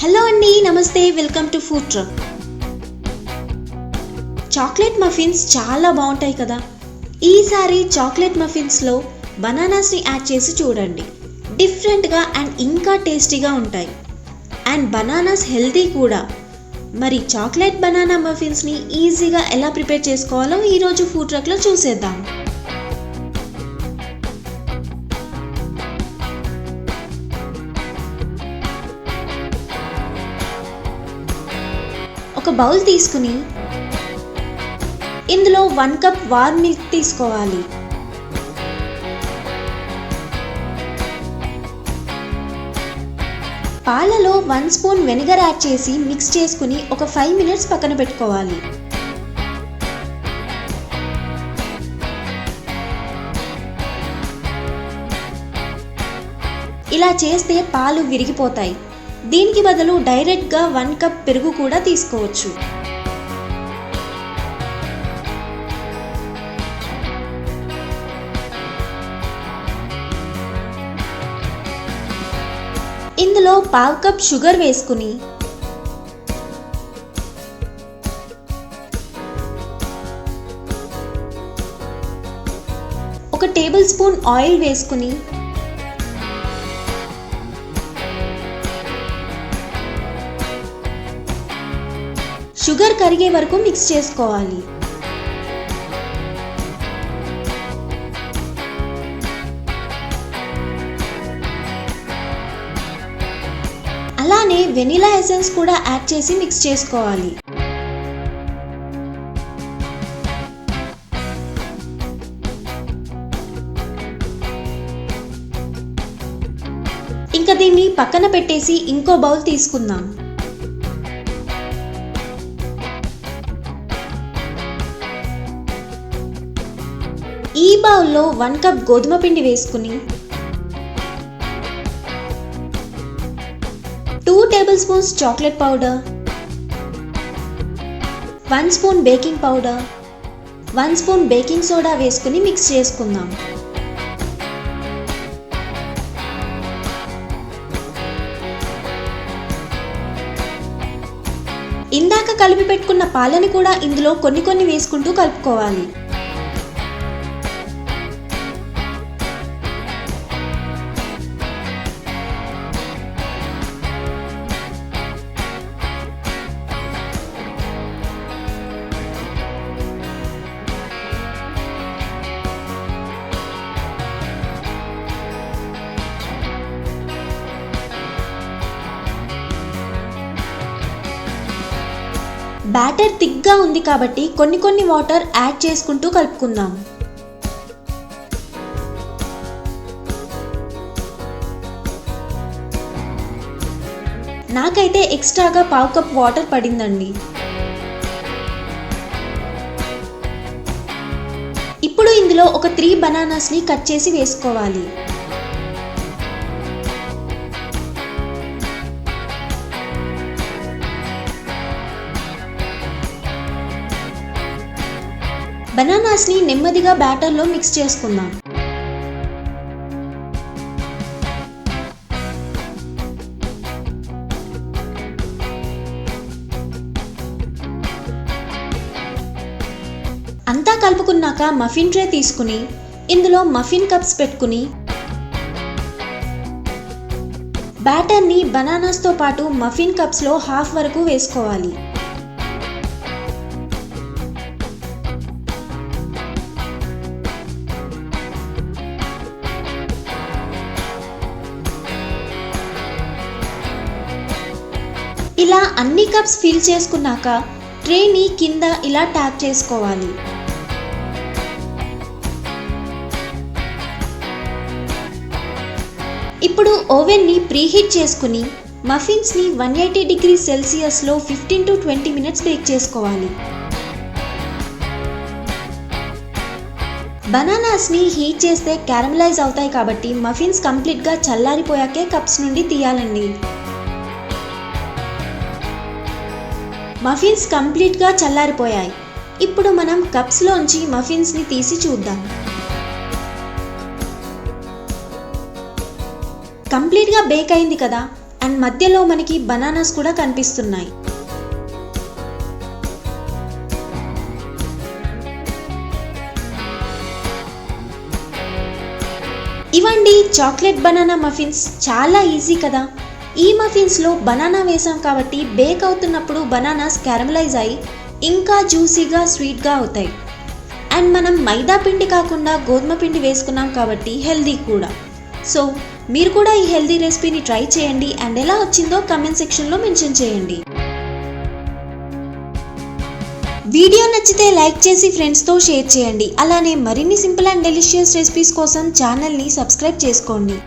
Hello అండి, నమస్తే, welcome to food truck. Chocolate muffins చాలా బాగుంటాయి కదా. ఈసారి చాక్లెట్ మఫిన్స్లో బనానాస్ని యాడ్ చేసి చూడండి. డిఫరెంట్గా అండ్ ఇంకా టేస్టీగా ఉంటాయి. అండ్ బనానాస్ హెల్తీ కూడా. మరి చాక్లెట్ బనానా మఫిన్స్ని ఈజీగా ఎలా ప్రిపేర్ చేసుకోవాలో ఈరోజు ఫుడ్ ట్రక్లో చూసేద్దాం. ఒక బౌల్ తీసుకుని ఇందులో 1 కప్ వార్మ్ మిల్క్ తీసుకోవాలి. పాలలో 1 స్పూన్ వెనిగర్ యాడ్ చేసి మిక్స్ చేసుకుని ఒక 5 మినిట్స్ పక్కన పెట్టుకోవాలి. ఇలా చేస్తే పాలు విరిగిపోతాయి. దీనికి బదులు డైరెక్ట్గా 1 కప్ పెరుగు కూడా తీసుకోవచ్చు. ఇందులో 1/2 కప్ షుగర్ వేసుకుని ఒక టేబుల్ స్పూన్ ఆయిల్ వేసుకుని షుగర్ కరిగే వరకు మిక్స్ చేసుకోవాలి. అలానే వెనిలా ఎసెన్స్ కూడా యాడ్ చేసి మిక్స్ చేసుకోవాలి. ఇంకా దీన్ని పక్కన పెట్టేసి ఇంకో బౌల్ తీసుకుందాం. ఈ బౌల్లో 1 కప్ గోధుమ పిండి వేసుకుని 2 table spoons chocolate powder, 1 spoon baking powder, 1 spoon baking soda వేసుకుని మిక్స్ చేసుకుందాం. ఇందాక కలిపి పెట్టుకున్న పాలని కూడా ఇందులో కొన్ని వేసుకుంటూ కలుపుకోవాలి. బ్యాటర్ థిక్గా ఉంది కాబట్టి కొన్ని వాటర్ యాడ్ చేసుకుంటూ కలుపుకుందాం. నాకైతే ఎక్స్ట్రాగా 1/2 కప్ వాటర్ పడిందండి. ఇప్పుడు ఇందులో ఒక 3 బనానాస్ని కట్ చేసి వేసుకోవాలి. బనానాస్ని నెమ్మదిగా బ్యాటర్లో మిక్స్ చేసుకుందాం. అంతా కలుపుకున్నాక మఫిన్ ట్రే తీసుకుని ఇందులో మఫిన్ కప్స్ పెట్టుకుని బ్యాటర్ని బనానాస్తో పాటు మఫిన్ కప్స్లో హాఫ్ వరకు వేసుకోవాలి. ఇలా అన్ని కప్స్ ఫిల్ చేసుకున్నాక ట్రేని కింద ఇలా ట్యాప్ చేసుకోవాలి. ఇప్పుడు ఓవెన్ని ప్రీహీట్ చేసుకుని మఫిన్స్ని 180 డిగ్రీ సెల్సియస్లో 15 to 20 మినిట్స్ బేక్ చేసుకోవాలి. బనానాస్ని హీట్ చేస్తే క్యారమలైజ్ అవుతాయి కాబట్టి మఫిన్స్ కంప్లీట్గా చల్లారిపోయాకే కప్స్ నుండి తీయాలండి. మఫిన్స్ కంప్లీట్గా చల్లారిపోయాయి. ఇప్పుడు మనం కప్స్లోంచి మఫిన్స్ని తీసి చూద్దాం. కంప్లీట్గా బేక్ అయింది కదా. అండ్ మధ్యలో మనకి బనానాస్ కూడా కనిపిస్తున్నాయి. ఇవండి చాక్లెట్ బనానా మఫిన్స్. చాలా ఈజీ కదా. ఈ మఫిన్స్లో బనానా వేసాం కాబట్టి బేక్ అవుతున్నప్పుడు బనానాస్ క్యారమలైజ్ అయ్యి ఇంకా జ్యూసీగా స్వీట్గా అవుతాయి. అండ్ మనం మైదా పిండి కాకుండా గోధుమ పిండి వేసుకున్నాం కాబట్టి హెల్దీ కూడా. సో మీరు కూడా ఈ హెల్దీ రెసిపీని ట్రై చేయండి అండ్ ఎలా వచ్చిందో కమెంట్ సెక్షన్లో మెన్షన్ చేయండి. వీడియో నచ్చితే లైక్ చేసి ఫ్రెండ్స్తో షేర్ చేయండి. అలానే మరిన్ని సింపుల్ అండ్ డెలిషియస్ రెసిపీస్ కోసం ఛానల్ని సబ్స్క్రైబ్ చేసుకోండి.